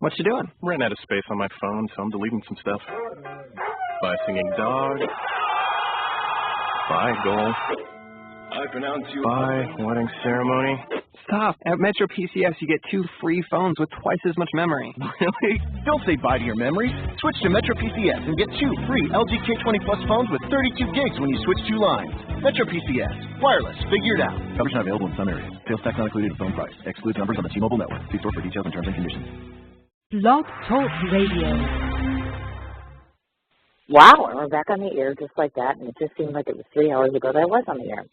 What you doing? Ran out of space on my phone, so I'm deleting some stuff. By singing dog. By goal. I pronounce you. By wedding ceremony. Stop. At Metro PCS, you get 2 free phones with twice as much memory. Really? Don't say bye to your memories. Switch to Metro PCS and get 2 free LG K20 Plus phones with 32 gigs when you switch 2 lines. Metro PCS. Wireless. Figured out. Coverage not available in some areas. Sales tax not included in phone price. Excludes numbers on the T-Mobile network. See store for details and terms and conditions. Blog Talk Radio. Wow, and we're back on the air just like that, and it just seemed like it was 3 hours ago that I was on the air.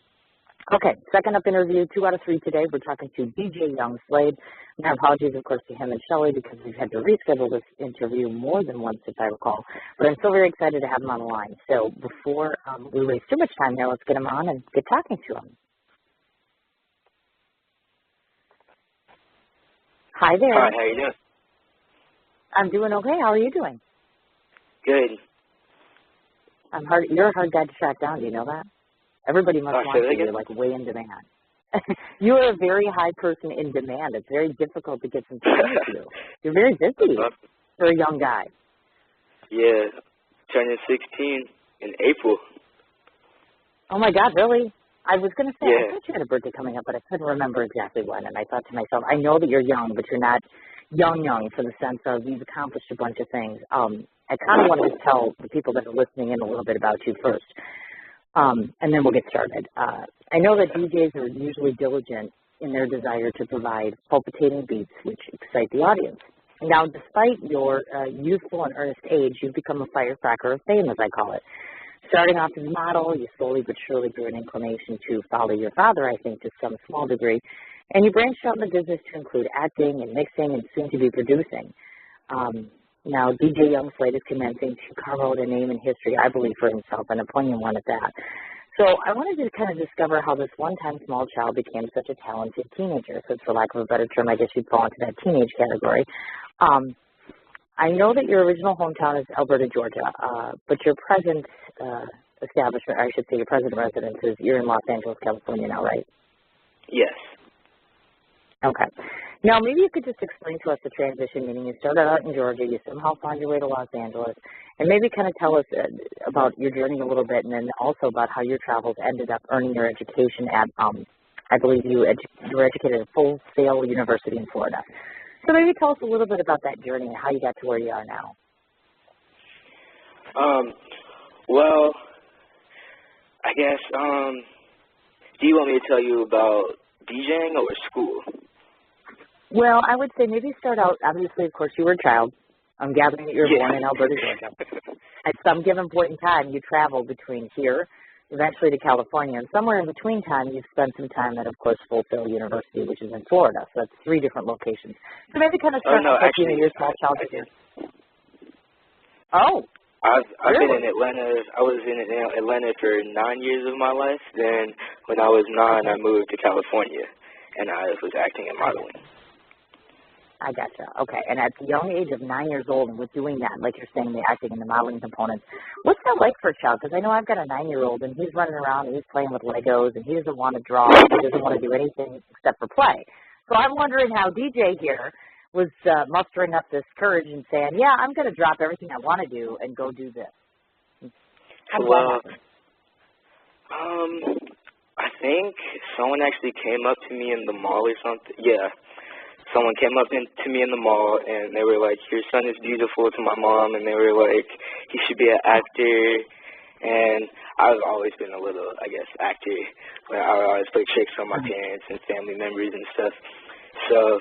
Okay, second up interview, 2 out of 3 today. We're talking to DJ Young Slade. My apologies, of course, to him and Shelley because we've had to reschedule this interview more than once, if I recall. But I'm still very excited to have him on the line. So before we waste too much time here, let's get him on and get talking to him. Hi there. Hi, how you doing? I'm doing okay. How are you doing? Good. You're a hard guy to track down. Do you know that? Everybody must want you. You're like way in demand. You are a very high person in demand. It's very difficult to get some time with you. You're very busy for a young guy. Yeah, turning 16 in April. Oh my God, really? I was going to say, yeah. I thought you had a birthday coming up, but I couldn't remember exactly when. And I thought to myself, I know that you're young, but you're not young for the sense of you've accomplished a bunch of things. I kind of wanted to tell the people that are listening in a little bit about you first. And then we'll get started. I know that DJs are usually diligent in their desire to provide palpitating beats which excite the audience. Now, despite your youthful and earnest age, you've become a firecracker of fame, as I call it. Starting off as a model, you slowly but surely grew an inclination to follow your father, I think, to some small degree. And you branched out in the business to include acting and mixing and soon to be producing. Now, DJ Young Slade is commencing to carve out a name in history, I believe, for himself, and a poignant one at that. So I wanted to kind of discover how this one-time small child became such a talented teenager. So for lack of a better term, I guess you'd fall into that teenage category. I know that your original hometown is Alberta, Georgia, but your present establishment, or I should say your present residence, is you're in Los Angeles, California now, right? Yes. Okay. Now, maybe you could just explain to us the transition, meaning you started out in Georgia, you somehow found your way to Los Angeles, and maybe kind of tell us about your journey a little bit, and then also about how your travels ended up earning your education at, I believe you were educated at Full Sail University in Florida. So maybe tell us a little bit about that journey and how you got to where you are now. Well, I guess, do you want me to tell you about DJing or school? Well, I would say maybe start out, obviously, of course, you were a child. I'm gathering that you were born in Alberta, Georgia. At some given point in time, you traveled between here, eventually to California, and somewhere in between time, you've spent some time at, of course, Full Sail University, which is in Florida. So that's 3 different locations. So maybe kind of start off with your small childhood years. Oh. I've been in Atlanta. I was in Atlanta for 9 years of my life. Then when I was 9, I moved to California, and I was acting and modeling. I gotcha. Okay. And at the young age of 9 years old, and with doing that, like you're saying, the acting and the modeling components, what's that like for a child? Because I know I've got a 9-year-old, and he's running around, and he's playing with Legos, and he doesn't want to draw, and he doesn't want to do anything except for play. So I'm wondering how DJ here was mustering up this courage and saying, yeah, I'm going to drop everything I want to do and go do this. Well, I think someone actually came up to me in the mall or something. Yeah. Someone came up to me in the mall, and they were like, your son is beautiful to my mom, and they were like, he should be an actor. And I've always been a little, I guess, actor. I would always play tricks on my parents and family members and stuff. So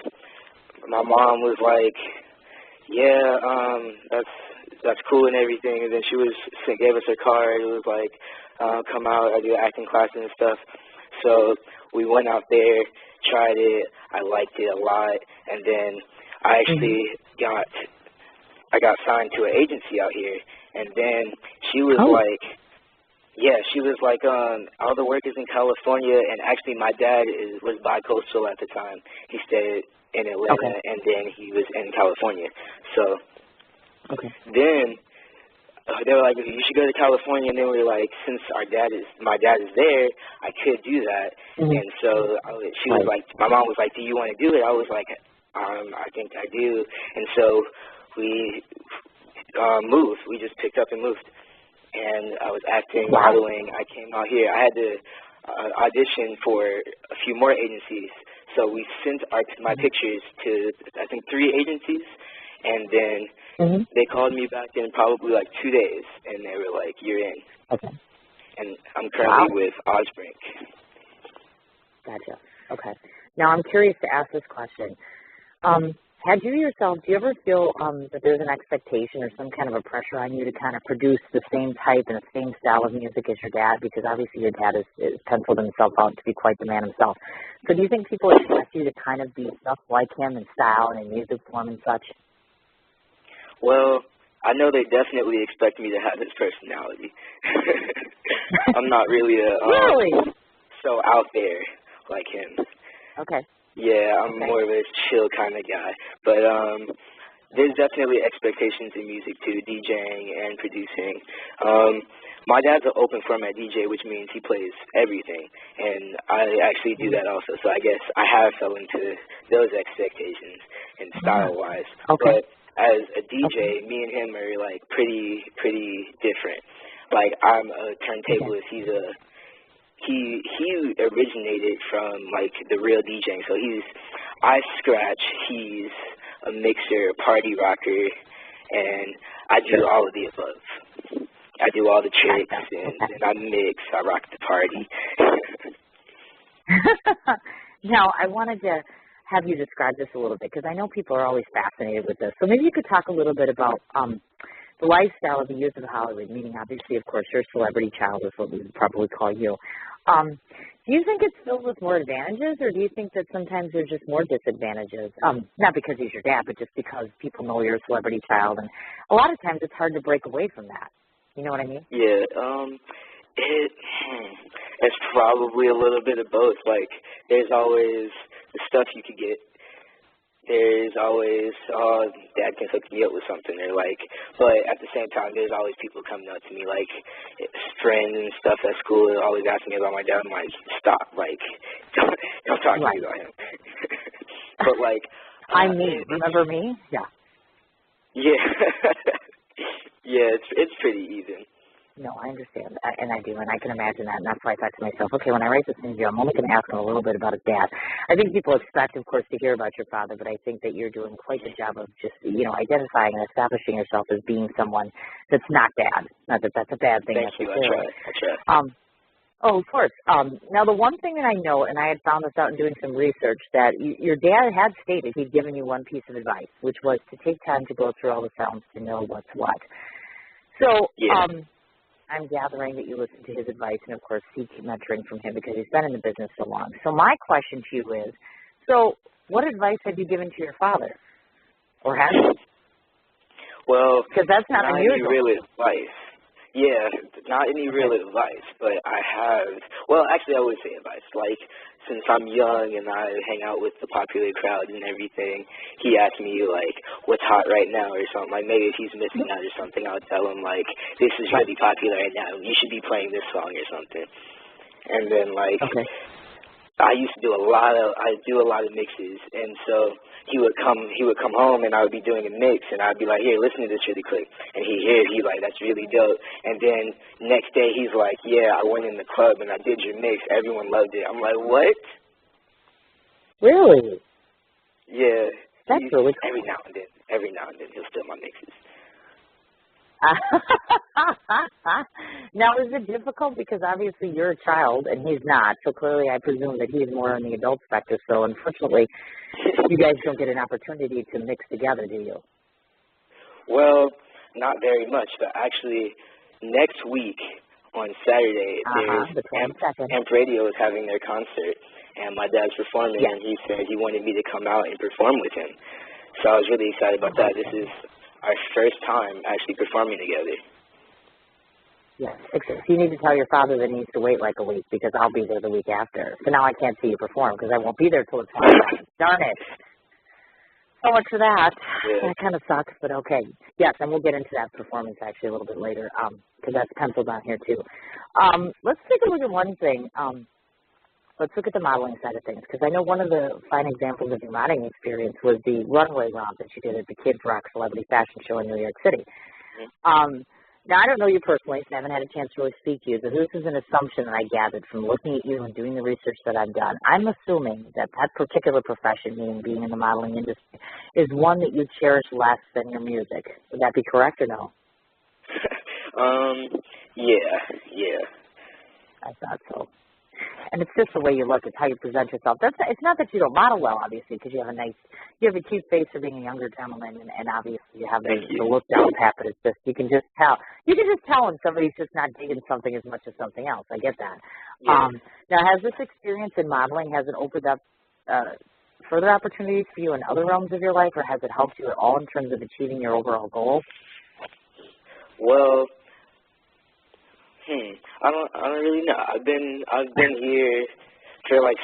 my mom was like, yeah, that's cool and everything. And then she gave us her card. It was like, come out, I do acting classes and stuff. So we went out there, tried it. I liked it a lot, and then I actually got signed to an agency out here, and then she was like, yeah, she was like, all the work is in California, and actually my dad was bi-coastal at the time. He stayed in Atlanta, and then he was in California. So then they were like, you should go to California, and then we were like, since my dad is there, I could do that. And so she was like, my mom was like, do you want to do it? I was like, I think I do. And so we moved. We just picked up and moved. And I was acting, modeling. I came out here. I had to audition for a few more agencies. So we sent my pictures to, I think, 3 agencies. And then they called me back in probably like 2 days. And they were like, you're in. Okay. And I'm currently with Osbrink. Gotcha. Okay. Now I'm curious to ask this question. Had you yourself, do you ever feel that there's an expectation or some kind of a pressure on you to kind of produce the same type and the same style of music as your dad? Because obviously your dad is penciled himself out to be quite the man himself. So do you think people expect you to kind of be stuff like him in style and in music form and such? Well, I know they definitely expect me to have his personality. I'm not really so out there like him. Okay. Yeah, I'm more of a chill kind of guy. But there's definitely expectations in music too, DJing and producing. My dad's an open format DJ, which means he plays everything, and I actually do that also. So I guess I have fell into those expectations and style-wise. Okay. But as a DJ, me and him are like pretty different. Like I'm a turntablist. He originated from like the real DJing. So I scratch, he's a mixer, a party rocker, and I do all of the above. I do all the tricks and I mix, I rock the party. Now, I wanted to have you describe this a little bit because I know people are always fascinated with this. So maybe you could talk a little bit about the lifestyle of the youth of Hollywood, meaning obviously, of course, your celebrity child is what we would probably call you. Do you think it's filled with more advantages, or do you think that sometimes there's just more disadvantages? Not because he's your dad, but just because people know you're a celebrity child, and a lot of times it's hard to break away from that. You know what I mean? Yeah, it's probably a little bit of both. Like, there's always the stuff you could get. There's always, dad can hook me up with something. Or like, but at the same time, there's always people coming up to me, like friends and stuff at school, always asking me about my dad. I'm like, stop, like, don't talk to me about him. But like, remember me? Yeah. Yeah. Yeah, it's pretty even. No, I understand, and I do, and I can imagine that, and that's why I thought to myself, okay, when I write this interview, I'm only going to ask him a little bit about his dad. I think people expect, of course, to hear about your father, but I think that you're doing quite the job of just, identifying and establishing yourself as being someone that's not dad. Not that that's a bad thing. Thank you, I try. Oh, of course. Now, the one thing that I know, and I had found this out in doing some research, that your dad had stated he'd given you one piece of advice, which was to take time to go through all the sounds to know what's what. So, I'm gathering that you listen to his advice and, of course, seek mentoring from him because he's been in the business so long. So my question to you is, what advice have you given to your father? Or have you? Well, because that's not unusual. Any real advice. Yeah, not any real advice, but I have, well, actually I would say advice. Like, since I'm young and I hang out with the popular crowd and everything, he asked me, like, what's hot right now or something. Like, maybe if he's missing out or something, I'll tell him, like, this is really popular right now. You should be playing this song or something. And then, like, I do a lot of mixes, and so he would come home and I would be doing a mix and I'd be like, here, listen to this really quick. And he's like, that's really dope. And then next day he's like, yeah, I went in the club and I did your mix. Everyone loved it. I'm like, what? Really? Yeah. That's really cool. Every now and then he'll steal my mixes. Now, is it difficult because obviously you're a child and he's not, so clearly I presume that he's more on the adult spectrum, so unfortunately you guys don't get an opportunity to mix together, do you? Well, not very much, but actually next week on Saturday, Amp Radio is having their concert, and my dad's performing, and he said he wanted me to come out and perform with him. So I was really excited about that. This is our first time actually performing together. Yes, except you need to tell your father that he needs to wait like a week because I'll be there the week after. So now I can't see you perform because I won't be there till the 29th. Darn it. So much for that. Yeah. That kind of sucks, but okay. Yes, and we'll get into that performance actually a little bit later because that's penciled on here too. Let's take a look at one thing. let's look at the modeling side of things, because I know one of the fine examples of your modeling experience was the runway romp that you did at the Kids Rock Celebrity Fashion Show in New York City. Now, I don't know you personally, so I haven't had a chance to really speak to you, but this is an assumption that I gathered from looking at you and doing the research that I've done. I'm assuming that that particular profession, meaning being in the modeling industry, is one that you cherish less than your music. Would that be correct or no? Yeah. I thought so. And it's just the way you look. It's how you present yourself. It's not that you don't model well, obviously, because you have a cute face for being a younger gentleman, and obviously you have the look down pat, but it's just, you can just tell when somebody's just not digging something as much as something else. I get that. Yeah. Now, has this experience in modeling, has it opened up further opportunities for you in other realms of your life, or has it helped you at all in terms of achieving your overall goals? Well, I don't really know. I've been here for like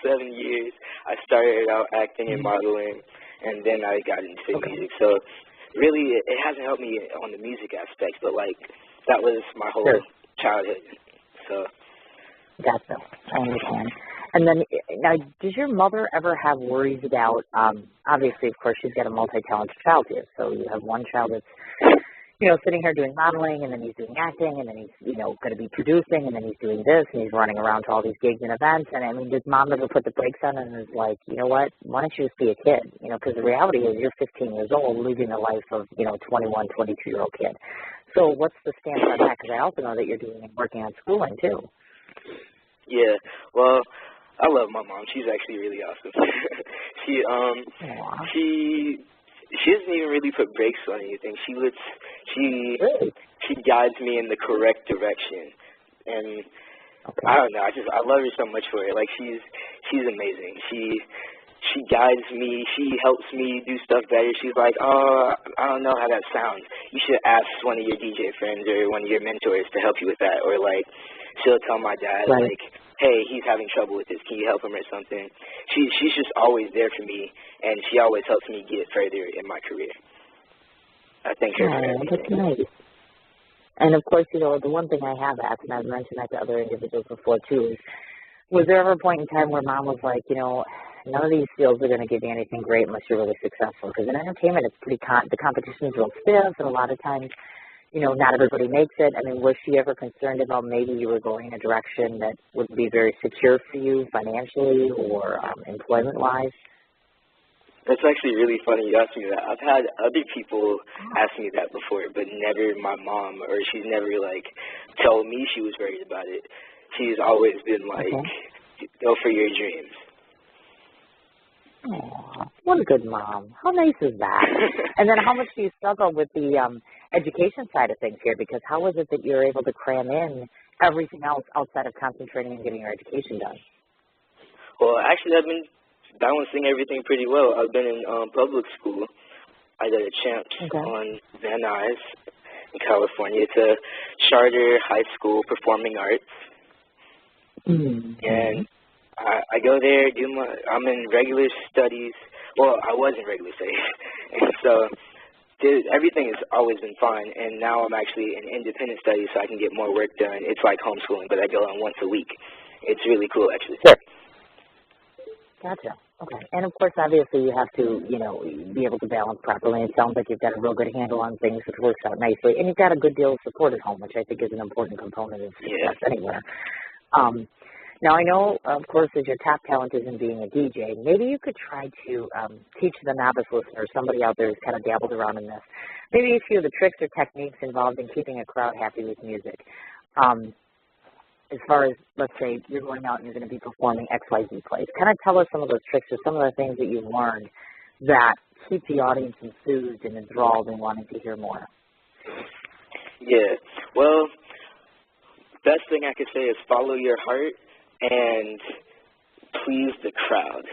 7 years. I started out acting and modeling, and then I got into music. So really, it hasn't helped me on the music aspect, but like that was my whole childhood. So gotcha. I understand. And then, now, does your mother ever have worries about? Obviously, of course, she's got a multi-talented child here. So you have one child that's sitting here doing modeling, and then he's doing acting, and then he's, going to be producing, and then he's doing this, and he's running around to all these gigs and events. And I mean, does mom ever put the brakes on and is like, you know what, why don't you just be a kid? Because the reality is you're 15 years old living the life of, 21, 22-year-old kid. So what's the stance on that? Because I also know that you're working on schooling, too. Yeah, well, I love my mom. She's actually really awesome. She doesn't even really put brakes on anything. She guides me in the correct direction, and I don't know. I love her so much for it. Like she's amazing. She guides me. She helps me do stuff better. She's like, oh, I don't know how that sounds. You should ask one of your DJ friends or one of your mentors to help you with that. Or like, she'll tell my dad like, hey, he's having trouble with this. Can you help him or something? She's just always there for me, and she always helps me get further in my career. I thank her for everything. That's nice. And, of course, the one thing I have asked, and I've mentioned that to other individuals before, too, is was there ever a point in time where mom was like, none of these fields are going to give you anything great unless you're really successful? Because in entertainment, it's pretty the competition is real stiff, and a lot of times, not everybody makes it. I mean, was she ever concerned about maybe you were going in a direction that would be very secure for you financially or employment-wise? That's actually really funny you asked me that. I've had other people ask me that before, but never my mom, or she's never, told me she was worried about it. She's always been like, go for your dreams. Aww, what a good mom. How nice is that? And then how much do you struggle with the education side of things here? Because how is it that you're able to cram in everything else outside of concentrating and getting your education done? Well, actually, I've been balancing everything pretty well. I've been in public school. I got a champs on Van Nuys in California. It's a charter high school performing arts. And I go there, I'm in regular studies. Well, I was in regular studies. And so everything has always been fine. And now I'm actually in independent studies so I can get more work done. It's like homeschooling, but I go on once a week. It's really cool, actually. Sure. Gotcha. Okay. And, of course, obviously you have to, be able to balance properly. It sounds like you've got a real good handle on things, which works out nicely. And you've got a good deal of support at home, which I think is an important component of success anywhere. Now, I know, of course, as your top talent is in being a DJ, maybe you could try to teach the novice listener, somebody out there who's kind of dabbled around in this, maybe a few of the tricks or techniques involved in keeping a crowd happy with music. As far as, let's say, you're going out and you're going to be performing XYZ plays. Kind of tell us some of those tricks or some of the things that you've learned that keep the audience enthused and enthralled and wanting to hear more. Yeah. Well, best thing I could say is follow your heart and please the crowd.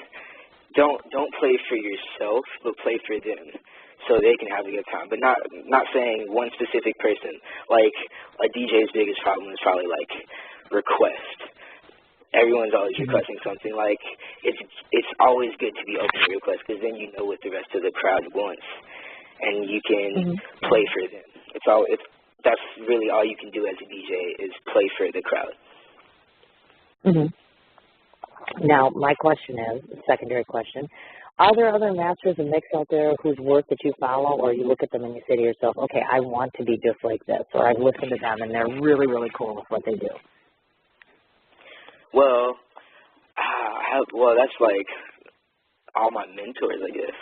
Don't play for yourself, but play for them so they can have a good time. But not saying one specific person. Like a DJ's biggest problem is probably like request. Everyone's always requesting something. Like it's always good to be open to requests because then you know what the rest of the crowd wants and you can play for them. That's really all you can do as a DJ is play for the crowd. Now, my question is, secondary question, are there other masters of mix out there whose work that you follow, or you look at them and you say to yourself, okay, I want to be just like this, or I've listened to them and they're really, really cool with what they do? Well, well, that's like all my mentors, I guess.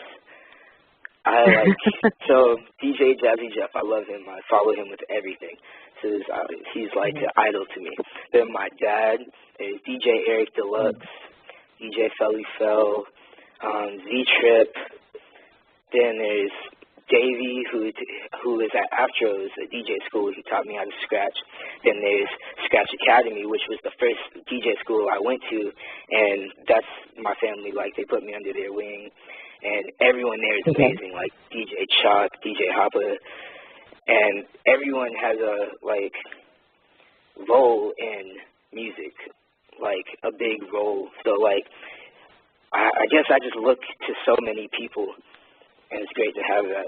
I like, so DJ Jazzy Jeff, I love him. I follow him with everything. So he's like an idol to me. Then my dad, there's DJ Eric Deluxe, DJ Felly Fell, Z-Trip. Then there's Davey, who is at Afro's, a DJ school. He taught me how to scratch. Then there's Scratch Academy, which was the first DJ school I went to, and that's my family. Like, they put me under their wing, and everyone there is amazing, like DJ Chalk, DJ Hoppa, and everyone has a, like, role in music, like a big role. So, like, I guess I just look to so many people, and it's great to have that.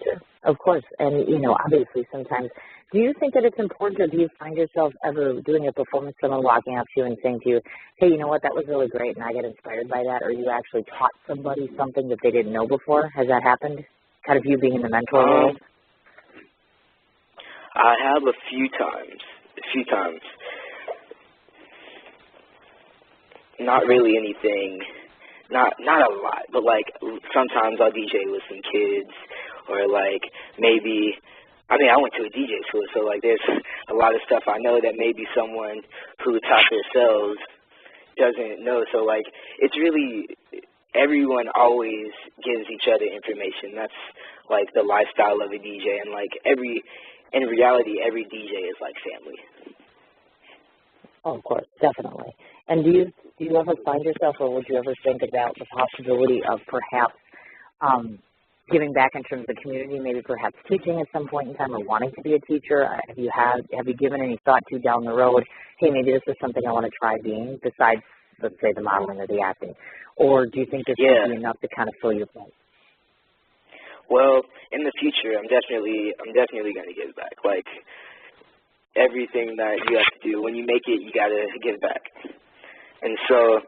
Sure, of course. And, you know, obviously sometimes, do you think that it's important, or do you find yourself ever doing a performance, someone walking up to you and saying to you, hey, you know what, that was really great, and I get inspired by that, or you actually taught somebody something that they didn't know before? Has that happened? Kind of you being in the mentor role? I have a few times. Not really anything, not a lot, but like sometimes I'll DJ with some kids, or like maybe, I mean, I went to a DJ school, so like there's a lot of stuff I know that maybe someone who taught themselves doesn't know. So like it's really, everyone always gives each other information. That's like the lifestyle of a DJ, and like in reality, every DJ is like family. Oh, of course, definitely. And do you ever find yourself, or would you ever think about the possibility of perhaps giving back in terms of the community, maybe perhaps teaching at some point in time, or wanting to be a teacher? Have you given any thought to down the road, hey, maybe this is something I want to try being, besides, let's say, the modeling or the acting? Or do you think this would be enough to kind of fill your plate? Well, in the future, I'm definitely going to give back. Like, everything that you have to do, when you make it, you got to give back. And so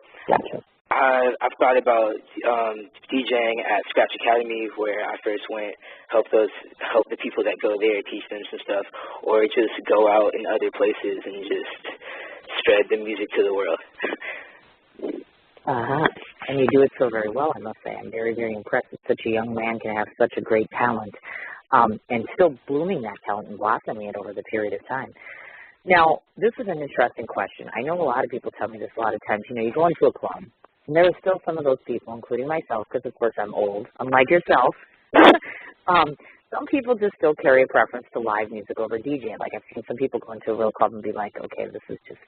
I've thought about DJing at Scratch Academy, where I first went, help the people that go there, teach them some stuff, or just go out in other places and just spread the music to the world. And you do it so very well, I must say. I'm very, very impressed that such a young man can have such a great talent, and still blooming that talent and blossoming it over the period of time. Now, this is an interesting question. I know a lot of people tell me this a lot of times. You know, you go into a club, and there are still some of those people, including myself, because, of course, I'm old, unlike yourself. Some people just still carry a preference to live music over DJ. Like, I've seen some people go into a real club and be like, okay, this is just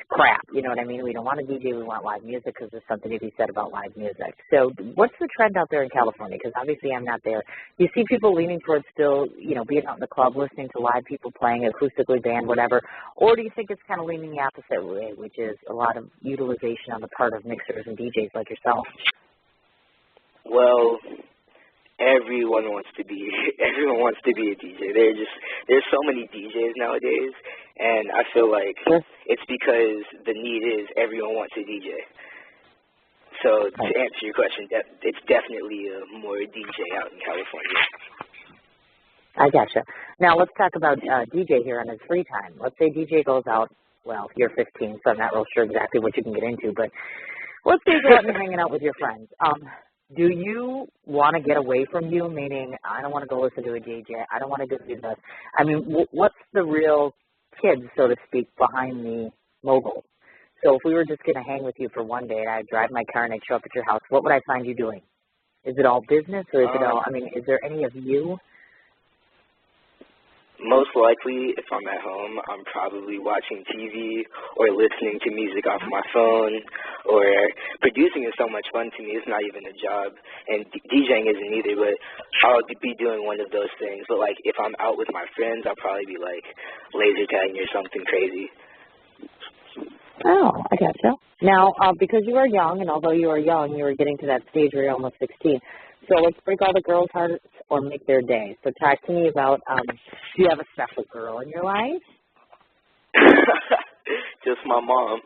crap, you know what I mean? We don't want a DJ, we want live music, because there's something to be said about live music. So what's the trend out there in California? Because obviously I'm not there. You see people leaning towards still, you know, being out in the club, listening to live people playing, acoustically band, whatever, or do you think it's kind of leaning the opposite way, which is a lot of utilization on the part of mixers and DJs like yourself? Well, everyone wants to be a DJ. There's so many DJs nowadays, and I feel like it's because the need is everyone wants a DJ. So to answer your question, it's definitely more DJ out in California. I gotcha. Now let's talk about DJ here on his free time. Let's say DJ goes out, well, you're 15, so I'm not real sure exactly what you can get into, but let's say you go out and hanging out with your friends. Do you want to get away from you, meaning I don't want to go listen to a DJ, I don't want to go do this? I mean, what's the real kids, so to speak, behind the mogul? So if we were just going to hang with you for one day and I'd drive my car and I'd show up at your house, what would I find you doing? Is it all business, or is it all, I mean, is there any of you? Most likely, if I'm at home, I'm probably watching TV or listening to music off my phone, or producing is so much fun to me. It's not even a job, and DJing isn't either, but I'll be doing one of those things. But, like, if I'm out with my friends, I'll probably be, like, laser tagging or something crazy. Oh, I gotcha. Now, because you are young, and although you are young, you are getting to that stage where you're almost 16. So let's break all the girls' hearts or make their day. So talk to me about, do you have a special girl in your life? Just my mom.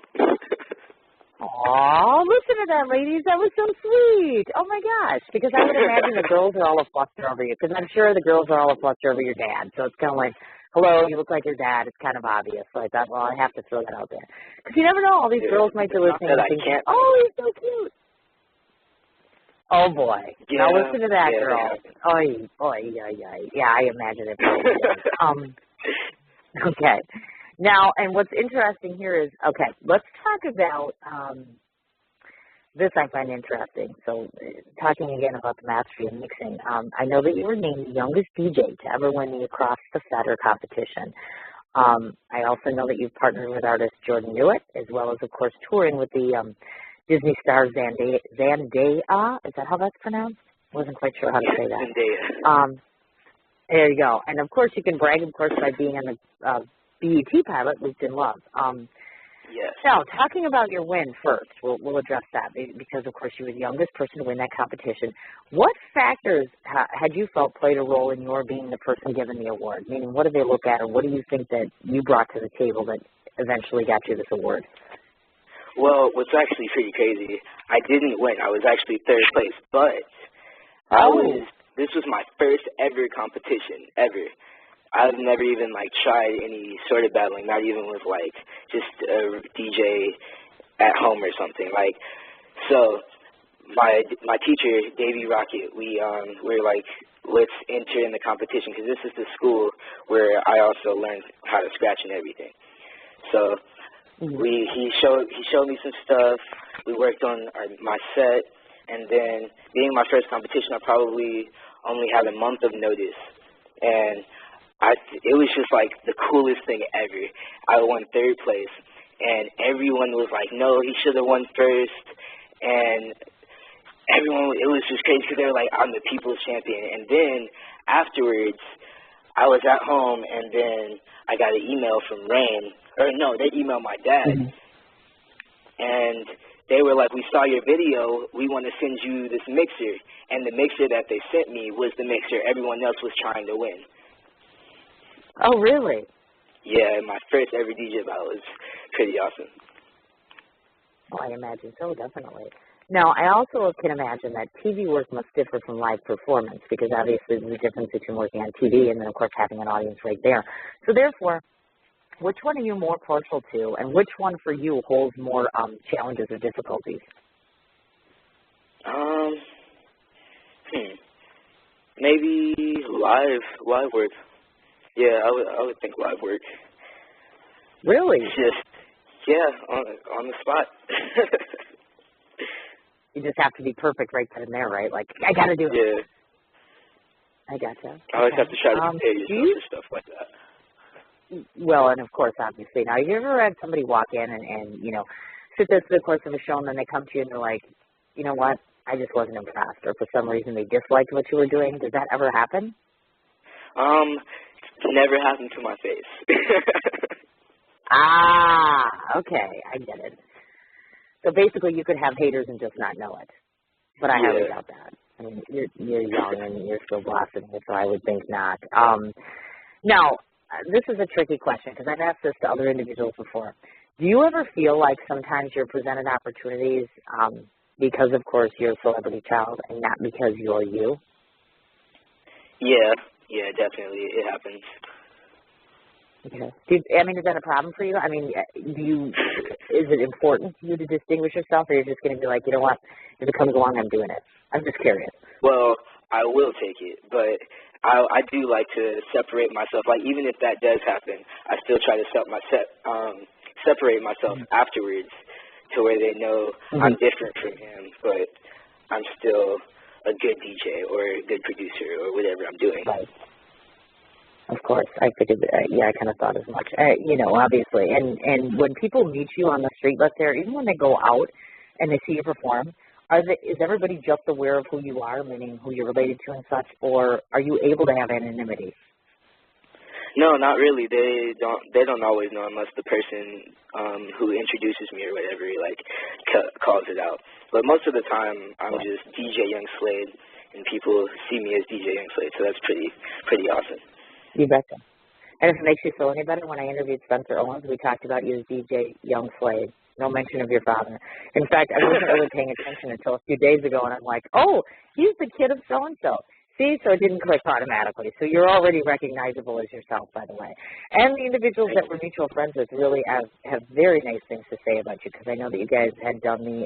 Oh, listen to that, ladies. That was so sweet. Oh, my gosh. Because I would imagine the girls are all afluster over you. Because I'm sure the girls are all afluster over your dad. So it's kind of like, hello, you look like your dad. It's kind of obvious. So I thought, well, I have to throw that out there. Because you never know. All these girls might be listening and thinking, oh, he's so cute. Oh, boy. Yeah, now listen to that, yeah, girl. Yeah. Oy, oy, oy, oy. Yeah, I imagine it. Okay. Now, and what's interesting here is, okay, let's talk about this I find interesting. So talking again about the mastery of mixing, I know that you were named the youngest DJ to ever win the Across the Fetter competition. I also know that you've partnered with artist Jordan Newitt, as well as, of course, touring with the Disney star Zendaya. Is that how that's pronounced? I wasn't quite sure how to say that. Zendaya. There you go. And, of course, you can brag, of course, by being on the BET pilot, Looped in Love. Yes. Now, talking about your win first, we'll address that because, of course, you were the youngest person to win that competition. What factors had you felt played a role in your being the person given the award? Meaning, what do they look at, or what do you think that you brought to the table that eventually got you this award? Well, what's actually pretty crazy, I didn't win. I was actually third place, but this was my first ever competition, ever. I've never even, like, tried any sort of battling, not even with, like, just a DJ at home or something. Like, so my teacher, Davey Rocket, we were like, let's enter in the competition because this is the school where I also learned how to scratch and everything. So he showed me some stuff. We worked on my set, and then being my first competition, I probably only had a month of notice, and it was just like the coolest thing ever. I won third place, and everyone was like, no, he should have won first, and everyone, it was just crazy because they were like, I'm the people's champion. And then afterwards, I was at home, and then I got an email from Rain, or no, they emailed my dad, and they were like, we saw your video, we want to send you this mixer. And the mixer that they sent me was the mixer everyone else was trying to win. Oh, really? Yeah, my first ever DJ battle was pretty awesome. Oh, I imagine so, definitely. Now, I also can imagine that TV work must differ from live performance because obviously there's a difference between working on TV and then, of course, having an audience right there. So, therefore, which one are you more partial to, and which one for you holds more challenges or difficulties? Maybe live work. Yeah, I would think live work. Really? Just, yeah, on the spot. You just have to be perfect right then and there, right? Like, I got to do it. Yeah. I gotcha. I always have to try to prepare yourself for stuff like that. Well, and of course, obviously. Now, have you ever had somebody walk in and you know, sit there through the course of a show and then they come to you and they're like, you know what, I just wasn't impressed, or for some reason they disliked what you were doing? Does that ever happen? Never happened to my face. Okay, I get it. So basically you could have haters and just not know it. But I highly doubt that. I mean, you're young and you're still blossoming, so I would think not. Now, this is a tricky question because I've asked this to other individuals before. Do you ever feel like sometimes you're presented opportunities because, of course, you're a celebrity child and not because you're you? Yeah, definitely. It happens. Okay. Is that a problem for you? I mean, is it important to you to distinguish yourself, or you're just going to be like, you know what, if it comes along, I'm doing it? I'm just curious. Well, I will take it, but I do like to separate myself. Like, even if that does happen, I still try to separate myself afterwards to where they know I'm different from him, but I'm still a good DJ or a good producer or whatever I'm doing. Right. Of course, I figured. I kind of thought as much. Obviously, and when people meet you on the street, let's say, or even when they go out and they see you perform, is everybody just aware of who you are, meaning who you're related to and such, or are you able to have anonymity? No, not really. They don't always know unless the person who introduces me or whatever calls it out. But most of the time, I'm just DJ Young Slade, and people see me as DJ Young Slade, so that's pretty awesome. You betcha. And if it makes you feel any better, when I interviewed Spencer Owens, we talked about you as DJ Young Slade. No mention of your father. In fact, I wasn't really paying attention until a few days ago, and I'm like, oh, he's the kid of so-and-so. See, so it didn't click automatically. So you're already recognizable as yourself, by the way. And the individuals that we're mutual friends with really have very nice things to say about you, because I know that you guys had done the,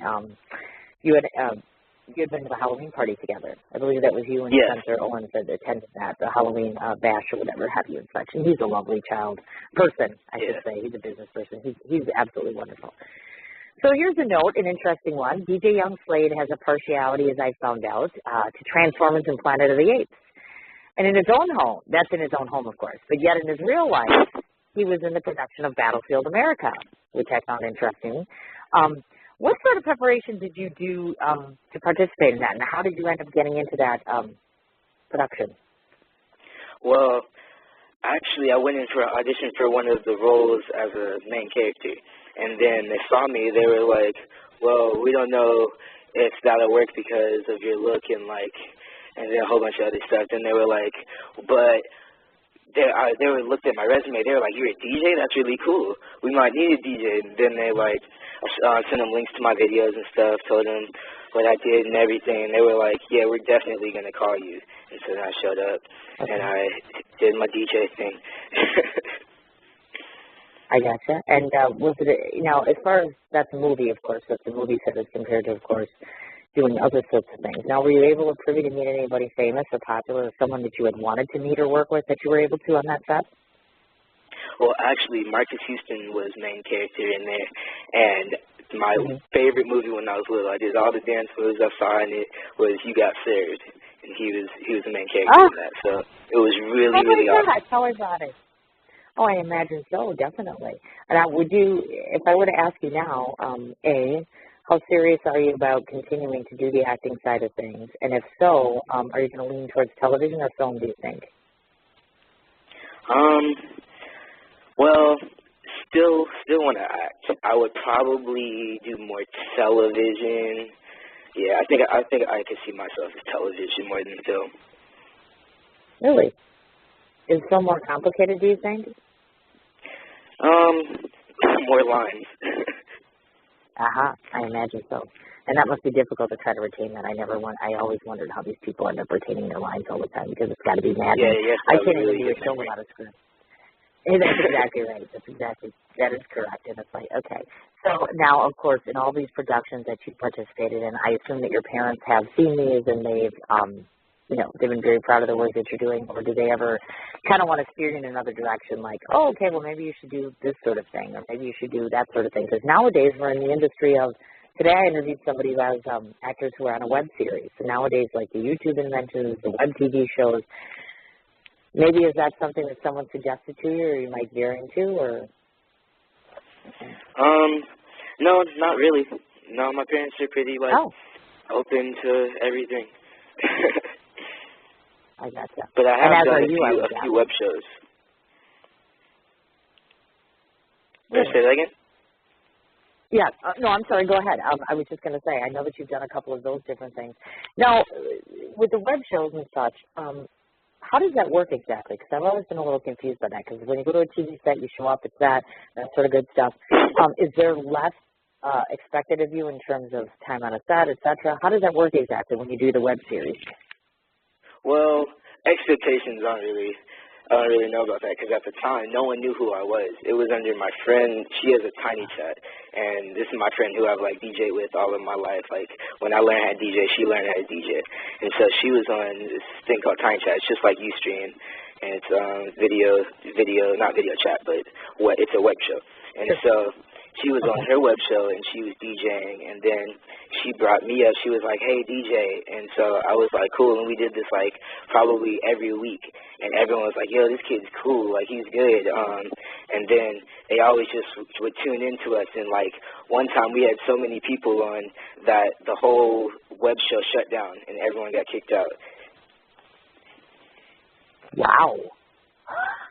you had been to the Halloween party together. I believe that was you and Spencer Owens that attended that, the Halloween bash or whatever have you and such. And he's a lovely person, I should say. He's a business person. He's absolutely wonderful. So here's a note, an interesting one. DJ Young Slade has a partiality, as I found out, to Transformers and Planet of the Apes. And in his own home, that's in his own home, of course, but yet in his real life, he was in the production of Battlefield America, which I found interesting. What sort of preparation did you do to participate in that, and how did you end up getting into that production? Well, actually, I went in for an audition for one of the roles as a main character. And then they saw me, they were like, well, we don't know if that'll work because of your look and then a whole bunch of other stuff. Then they were like, but they looked at my resume, they were like, you're a DJ? That's really cool. We might need a DJ. And then they sent them links to my videos and stuff, told them what I did and everything. And they were like, yeah, we're definitely going to call you. And so then I showed up and I did my DJ thing. I gotcha. And was it, as far as that's a movie, of course, that's a movie set as compared to, of course, doing other sorts of things. Now, were you able or privy to meet anybody famous or popular or someone that you had wanted to meet or work with that you were able to on that set? Well, actually, Marcus Houston was main character in there, and my favorite movie when I was little, I did all the dance moves I saw in it, was You Got Served, and he was the main character in that, so it was really awesome. Tell us about it. Oh, I imagine so, definitely. Now, would you, if I were to ask you now, A, how serious are you about continuing to do the acting side of things? And if so, are you going to lean towards television or film, do you think? Well, still want to act. I would probably do more television. Yeah, I think I could see myself as television more than film. Really? Is film more complicated, do you think? More lines. I imagine so. And that must be difficult to try to retain that. I always wondered how these people end up retaining their lines all the time, because it's got to be mad. I can't even do a show without a script. Hey, that's exactly right. That is correct. And it's like, okay. So now, of course, in all these productions that you participated in, I assume that your parents have seen these and they've been very proud of the work that you're doing, or do they ever kind of want to steer you in another direction, like, oh, okay, well, maybe you should do this sort of thing, or maybe you should do that sort of thing? Because nowadays we're in the industry of, today I interviewed somebody who has actors who are on a web series. So nowadays, like the YouTube inventions, the web TV shows, maybe is that something that someone suggested to you, or you might veer into, or? No, not really. No, my parents are pretty, open to everything. I gotcha. But I have done a few web shows. Did I say that again? Yeah. No, I'm sorry. Go ahead. I was just going to say, I know that you've done a couple of those different things. Now, with the web shows and such, how does that work exactly? Because I've always been a little confused by that. Because when you go to a TV set, you show up, it's that sort of good stuff. Is there less expected of you in terms of time on a set, et cetera? How does that work exactly when you do the web series? Well, expectations I don't really know about that, because at the time, no one knew who I was. It was under my friend. She has a Tiny Chat, and this is my friend who I've DJed with all of my life. When I learned how to DJ, she learned how to DJ, and so she was on this thing called Tiny Chat. It's just like Ustream, and it's video, not video chat, but it's a web show, and so she was on her web show, and she was DJing, and then she brought me up. She was like, hey, DJ, and so I was like, cool, and we did this, probably every week, and everyone was like, yo, this kid's cool, he's good, and then they always just would tune into us, and, one time we had so many people on that the whole web show shut down, and everyone got kicked out. Wow.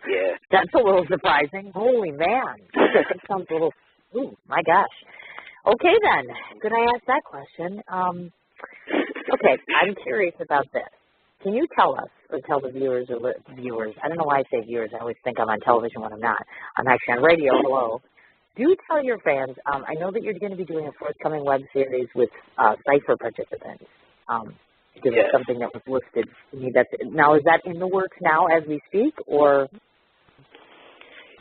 Yeah. That's a little surprising. Holy man. That sounds a little... Ooh, my gosh. Okay, then. Could I ask that question? Okay, I'm curious about this. can you tell us, or tell the viewers, I don't know why I say viewers, I always think I'm on television when I'm not. I'm actually on radio, hello. Do tell your fans, I know that you're going to be doing a forthcoming web series with Cypher participants. Because it's something that was listed. Now, is that in the works now as we speak, or?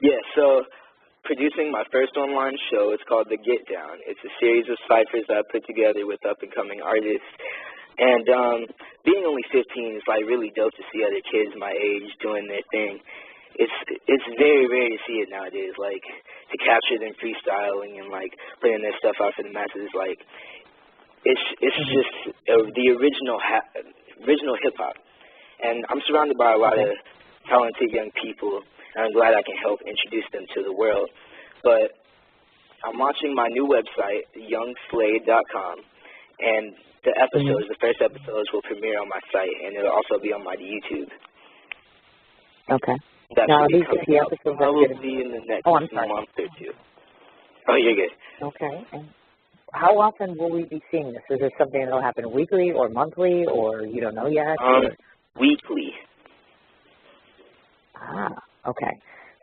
Yeah, so producing my first online show. It's called The Get Down. It's a series of ciphers that I put together with up-and-coming artists. And being only 15, it's like really dope to see other kids my age doing their thing. It's very rare to see it nowadays. Like to capture them freestyling and like putting their stuff out for the masses. Like it's just the original hip hop. And I'm surrounded by a lot of talented young people. And I'm glad I can help introduce them to the world. But I'm launching my new website, youngslade.com, and the episodes, the first episodes will premiere on my site, and it'll also be on my YouTube. Okay. That now, should be the episodes probably in the next month or two. Oh, you're good. Okay. And how often will we be seeing this? Is this something that will happen weekly or monthly, or you don't know yet? Weekly. Okay.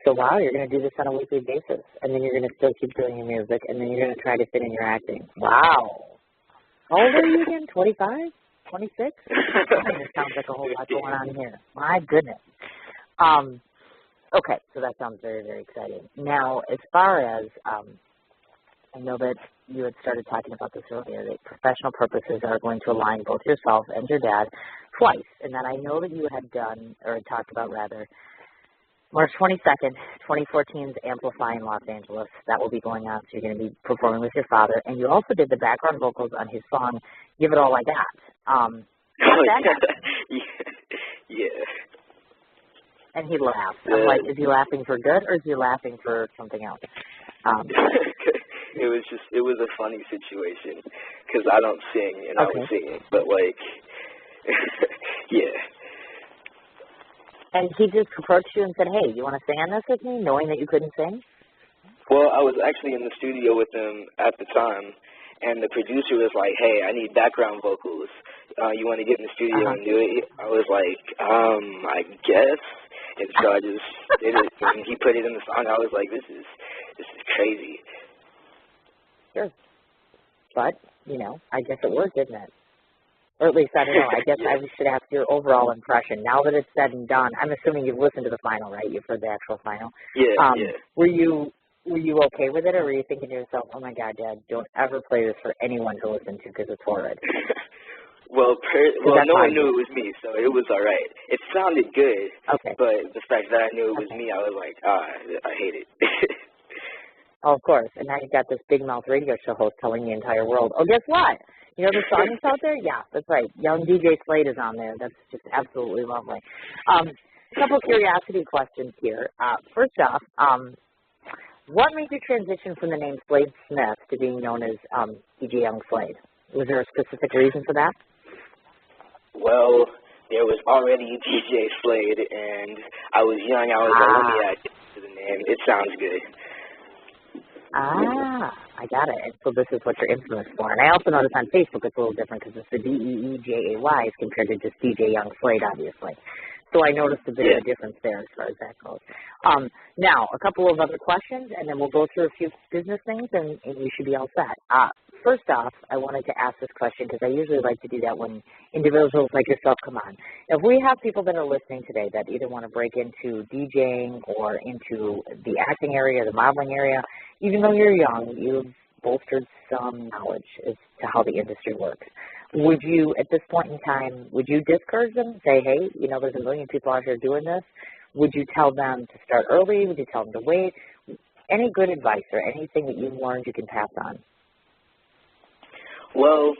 So, wow, you're going to do this on a weekly basis, and then you're going to still keep doing your music, and then you're going to try to fit in your acting. Wow. How old are you again? 25? 26? It sounds like a whole lot going on here. My goodness. Okay, so that sounds very, very exciting. Now, as far as, I know that you had started talking about this earlier, that professional purposes are going to align both yourself and your dad twice, and then I know that you had done, or had talked about rather, March 22nd, 2014's Amplify in Los Angeles. That will be going on, so you're going to be performing with your father. And you also did the background vocals on his song, Give It All I Got. Yeah. And he laughed. I'm like, is he laughing for good, or is he laughing for something else? It was a funny situation, because I don't sing, and I was singing. But, like, yeah. And he just approached you and said, hey, you want to sing on this with me, knowing that you couldn't sing? Well, I was actually in the studio with him at the time, and the producer was like, hey, I need background vocals. You want to get in the studio and do it? I was like, I guess. And so I just did it, and he put it in the song. I was like, this is crazy. Sure. But, you know, I guess it worked, didn't it? Or at least, I don't know, I guess I should ask your overall impression. Now that it's said and done, I'm assuming you've listened to the final, right? You've heard the actual final. Yeah, Were you okay with it, or were you thinking to yourself, oh, my God, Dad, don't ever play this for anyone to listen to because it's horrid? Well, no one knew it was me, so it was all right. It sounded good, but the fact that I knew it was me, I was like, I hate it. Oh, of course. And now you've got this big mouth radio show host telling the entire world, oh, guess what? You know the song that's out there? Yeah, that's right. Young DJ Slade is on there. That's just absolutely lovely. A couple curiosity questions here. First off, what made you transition from the name Slade Smith to being known as DJ Young Slade? Was there a specific reason for that? Well, there was already DJ Slade, and I was young. I was like, let me add to the name. It sounds good. I got it. And so this is what you're infamous for. And I also noticed on Facebook it's a little different because it's the D-E-E-J-A-Y as compared to just DJ Young Slade, obviously. So I noticed a bit of a difference there as far as that goes. Now, a couple of other questions, and then we'll go through a few business things, and you should be all set. First off, I wanted to ask this question because I usually like to do that when individuals like yourself come on. If we have people that are listening today that either want to break into DJing or into the acting area, the modeling area, even though you're young, you've bolstered some knowledge as to how the industry works. Would you, at this point in time, would you discourage them and say, hey, you know, there's a million people out here doing this? Would you tell them to start early? Would you tell them to wait? Any good advice or anything that you've learned you can pass on? Well,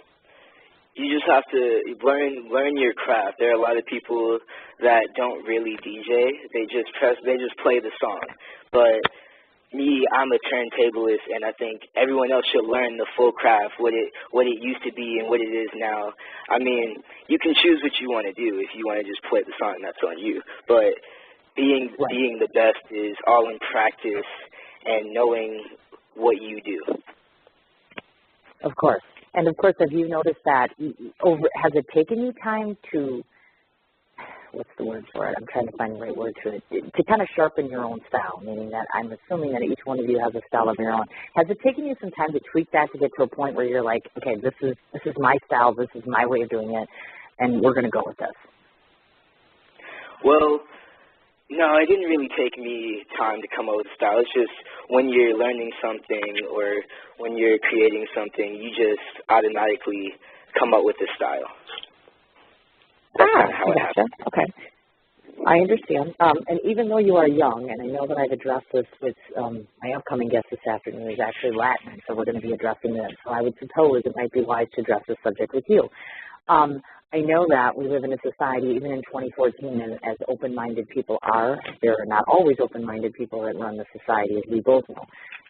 you just have to learn your craft. There are a lot of people that don't really DJ. They just play the song. But me, I'm a turntablist, and I think everyone else should learn the full craft, what it used to be and what it is now. I mean, you can choose what you want to do. If you want to just play the song, that's on you. But being the best is all in practice and knowing what you do. Of course. And, of course, have you noticed that, has it taken you time to what's the word for it? I'm trying to find the right word to it. To kind of sharpen your own style, meaning that I'm assuming that each one of you has a style of your own. Has it taken you some time to tweak that to get to a point where you're like, okay, this is my style, this is my way of doing it, and we're going to go with this? Well, no, it didn't really take me time to come up with a style. It's just when you're learning something or when you're creating something, you just automatically come up with a style. That's kind of how it happens. Okay. I understand. And even though you are young, and I know that I've addressed this with my upcoming guest this afternoon is actually Latin, so we're going to be addressing this. So I would suppose it might be wise to address this subject with you. I know that we live in a society, even in 2014, and as open-minded people are, there are not always open-minded people that run the society, as we both know.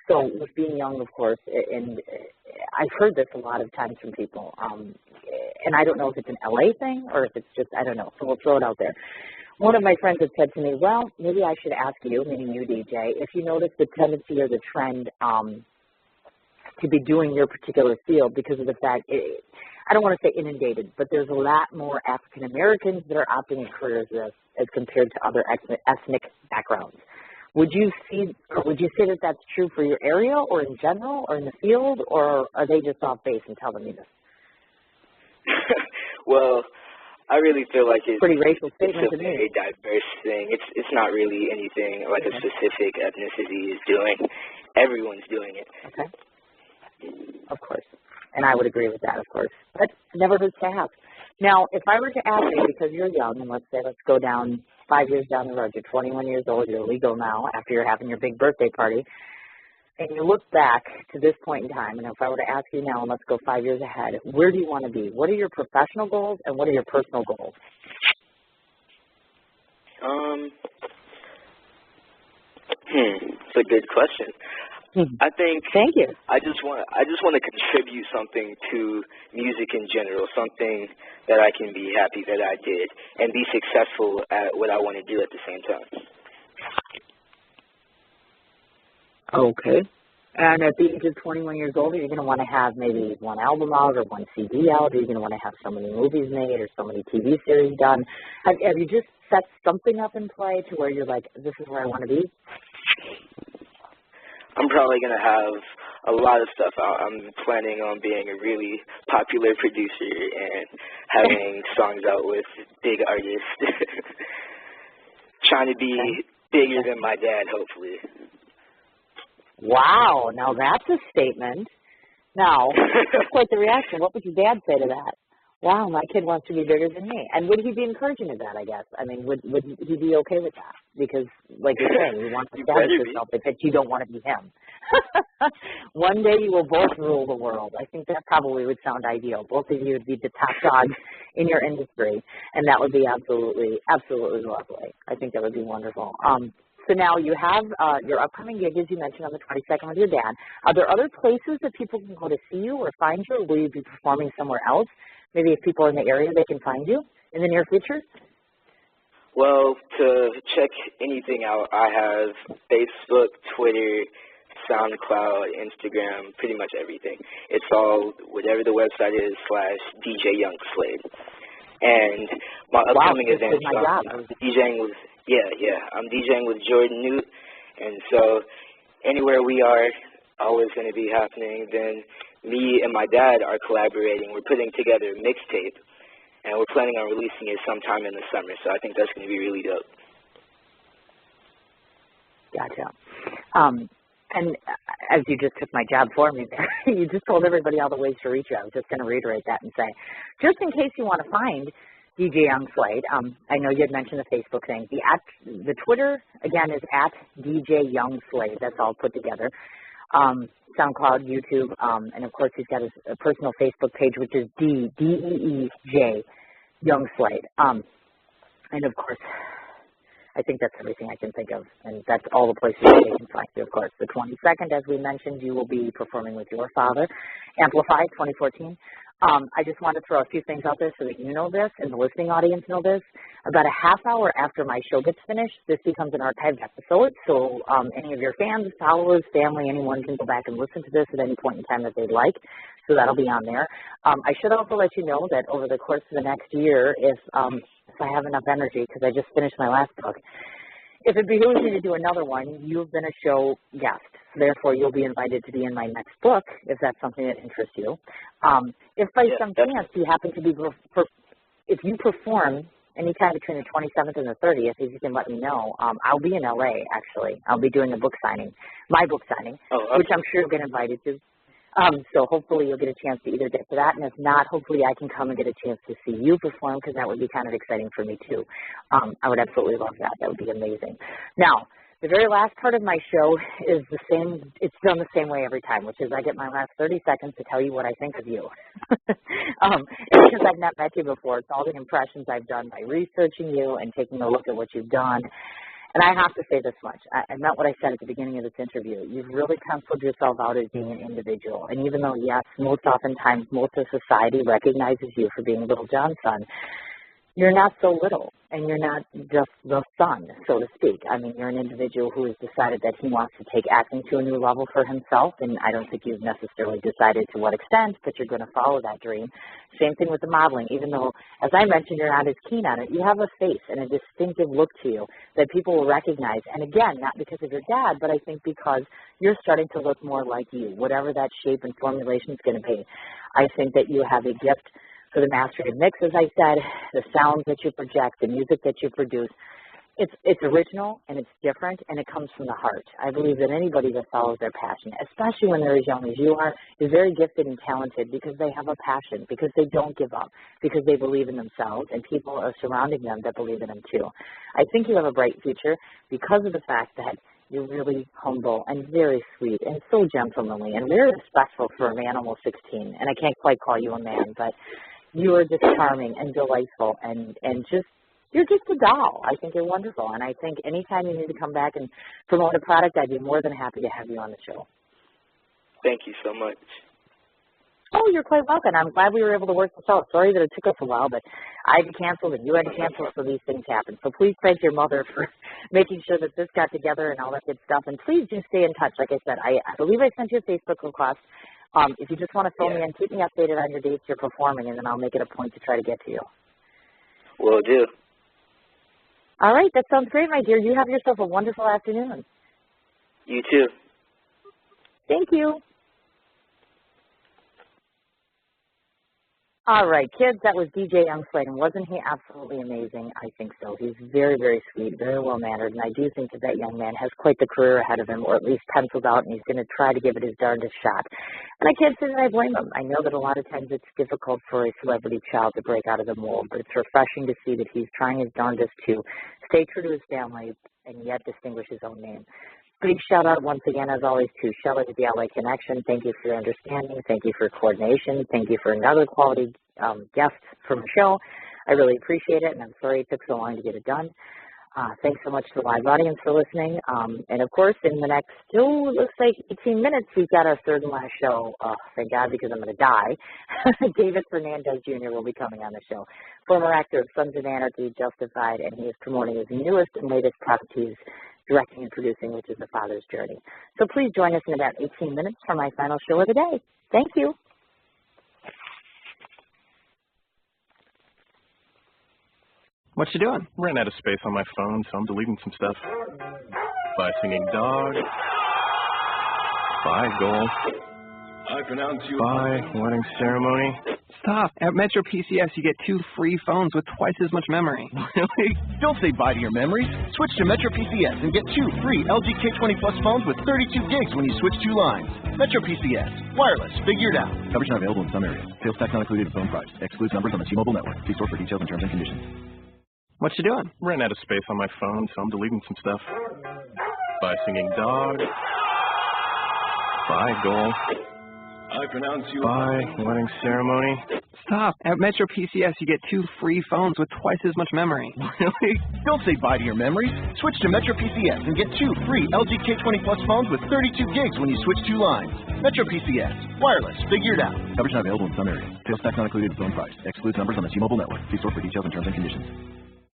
So with being young, of course, and I've heard this a lot of times from people, and I don't know if it's an LA thing or if it's just, I don't know, so we'll throw it out there. One of my friends had said to me, well, maybe I should ask you, meaning you, DJ, if you notice the tendency or the trend to be doing your particular field because of the fact, I don't want to say inundated, but there's a lot more African Americans that are opting in careers as compared to other ethnic backgrounds. Would you say that that's true for your area or in general or in the field, or are they just off base and telling me this? Well, I really feel like it's pretty racial statement a very diverse thing. It's not really anything like a specific ethnicity is doing. Everyone's doing it. Okay. Of course. And I would agree with that, of course. But it never hurts to ask. Now, if I were to ask you, because you're young, and let's go down 5 years down the road, you're 21 years old, you're legal now after you're having your big birthday party, and you look back to this point in time, and if I were to ask you now, and let's go 5 years ahead, where do you want to be? What are your professional goals, and what are your personal goals? It's a good question. I think Thank you. I just want to contribute something to music in general, something that I can be happy that I did and be successful at what I want to do at the same time. Okay. And at the age of 21 years old, are you going to want to have maybe one album out or one CD out? Are you going to want to have so many movies made or so many TV series done? Have you just set something up in play to where you're like, this is where I want to be? I'm probably going to have a lot of stuff out. I'm planning on being a really popular producer and having songs out with big artists. Trying to be bigger than my dad, hopefully. Wow, now that's a statement. Now, that's quite the reaction. What would your dad say to that? Wow, my kid wants to be bigger than me. And would he be encouraging of that, I guess? I mean, would he be okay with that? Because, like you're saying, you want to establish yourself, but you don't want to be him. One day you will both rule the world. I think that probably would sound ideal. Both of you would be the top dogs in your industry, and that would be absolutely, absolutely lovely. I think that would be wonderful. So now you have your upcoming gig, as you mentioned, on the 22nd with your dad. Are there other places that people can go to see you or find you, or will you be performing somewhere else? Maybe if people are in the area, they can find you in the near future? Well, to check anything out, I have Facebook, Twitter, SoundCloud, Instagram, pretty much everything. It's all whatever the website is / DJ Young Slade. And my upcoming event, I'm DJing with I'm DJing with Jordan Newt, and so anywhere we are, always going to be happening. Then me and my dad are collaborating. We're putting together a mixtape, and we're planning on releasing it sometime in the summer. So I think that's going to be really dope. Gotcha. And as you just took my job for me there, you just told everybody all the ways to reach you. I was just going to reiterate that and say, just in case you want to find DJ Young Slade, I know you had mentioned the Facebook thing. The Twitter, again, is at DJ Young Slade. That's all put together. SoundCloud, YouTube, and of course he's got his personal Facebook page, which is D-E-E-J Young Slade. And of course, I think that's everything I can think of, and that's all the places you can find you, of course. The 22nd, as we mentioned, you will be performing with your father, Amplify 2014. I just want to throw a few things out there so that you know this and the listening audience know this. About a half hour after my show gets finished, this becomes an archived episode, so any of your fans, followers, family, anyone can go back and listen to this at any point in time that they'd like, so that'll be on there. I should also let you know that over the course of the next year, if I have enough energy because I just finished my last book. If it behooves you to do another one, you've been a show guest. Therefore, you'll be invited to be in my next book if that's something that interests you. If by some chance you happen to be, if you perform anytime between the 27th and the 30th, if you can let me know, I'll be in LA, actually. I'll be doing a book signing, my book signing, which I'm sure you'll get invited to. So hopefully you'll get a chance to either get to that, and if not, hopefully I can come and get a chance to see you perform, because that would be kind of exciting for me too. I would absolutely love that. That would be amazing. Now, the very last part of my show is the same. It's done the same way every time, which is I get my last 30 seconds to tell you what I think of you. Because I've not met you before, it's all the impressions I've done by researching you and taking a look at what you've done. And I have to say this much. I meant what I said at the beginning of this interview. You've really penciled yourself out as being an individual. And even though, yes, most oftentimes most of society recognizes you for being Lil Jon's son, you're not so little, and you're not just the son, so to speak. I mean, you're an individual who has decided that he wants to take acting to a new level for himself, and I don't think you've necessarily decided to what extent, but you're going to follow that dream. Same thing with the modeling. Even though, as I mentioned, you're not as keen on it, you have a face and a distinctive look to you that people will recognize. And again, not because of your dad, but I think because you're starting to look more like you, whatever that shape and formulation is going to be. I think that you have a gift for the mastery of mix, as I said, the sounds that you project, the music that you produce. It's original and it's different, and it comes from the heart. I believe that anybody that follows their passion, especially when they're as young as you are, is very gifted and talented because they have a passion, because they don't give up, because they believe in themselves, and people are surrounding them that believe in them too. I think you have a bright future because of the fact that you're really humble and very sweet and so gentlemanly and very respectful for a man almost 16. And I can't quite call you a man, but you are just charming and delightful and just, you're just a doll. I think you're wonderful. And I think anytime you need to come back and promote a product, I'd be more than happy to have you on the show. Thank you so much. Oh, you're quite welcome. I'm glad we were able to work this out. Sorry that it took us a while, but I had to cancel and you had to cancel, so these things happen. So please thank your mother for making sure that this got together and all that good stuff. And please do stay in touch. Like I said, I believe I sent you a Facebook request. If you just want to fill me in, keep me updated on your dates you're performing, and then I'll make it a point to try to get to you. Will do. All right, that sounds great, my dear. You have yourself a wonderful afternoon. You too. Thank you. All right, kids, that was DJ Young Slade, and wasn't he absolutely amazing? I think so. He's very, very sweet, very well-mannered, and I do think that that young man has quite the career ahead of him, or at least penciled out, and he's going to try to give it his darndest shot. And I can't say that I blame him. I know that a lot of times it's difficult for a celebrity child to break out of the mold, but it's refreshing to see that he's trying his darndest to stay true to his family and yet distinguish his own name. Big shout out once again, as always, to Shelley at the LA Connection. Thank you for your understanding. Thank you for coordination. Thank you for another quality guest from the show. I really appreciate it, and I'm sorry it took so long to get it done. Thanks so much to the live audience for listening. And of course, in the next, it looks like 18 minutes, we've got our third and last show. Thank God, because I'm going to die. David Fernandez Jr. will be coming on the show. Former actor of Sons of Anarchy, Justified, and he is promoting his newest and latest product he's directing and producing, which is The Father's Journey. So please join us in about 18 minutes for my final show of the day. Thank you. What you doing? Ran out of space on my phone, so I'm deleting some stuff. By singing dog. By goal. I pronounce you. By wedding ceremony. Stop. At Metro PCS, you get 2 free phones with twice as much memory. Really? Don't say bye to your memories. Switch to Metro PCS and get 2 free LG K20 Plus phones with 32 gigs when you switch 2 lines. Metro PCS. Wireless. Figured out. Coverage not available in some areas. Sales tax not included in phone price. Excludes numbers on the T-Mobile network. See store for details and terms and conditions. What you doing? Ran out of space on my phone, so I'm deleting some stuff. By singing dog. By goal. I pronounce you. By wedding ceremony. Stop. At Metro PCS, you get 2 free phones with twice as much memory. Really? Don't say bye to your memories. Switch to Metro PCS and get 2 free LG K20 Plus phones with 32 gigs when you switch 2 lines. Metro PCS. Wireless. Figured out. Coverage not available in some areas. Sales tax not included in phone price. Excludes numbers on the T-Mobile network. See store for details and terms and conditions.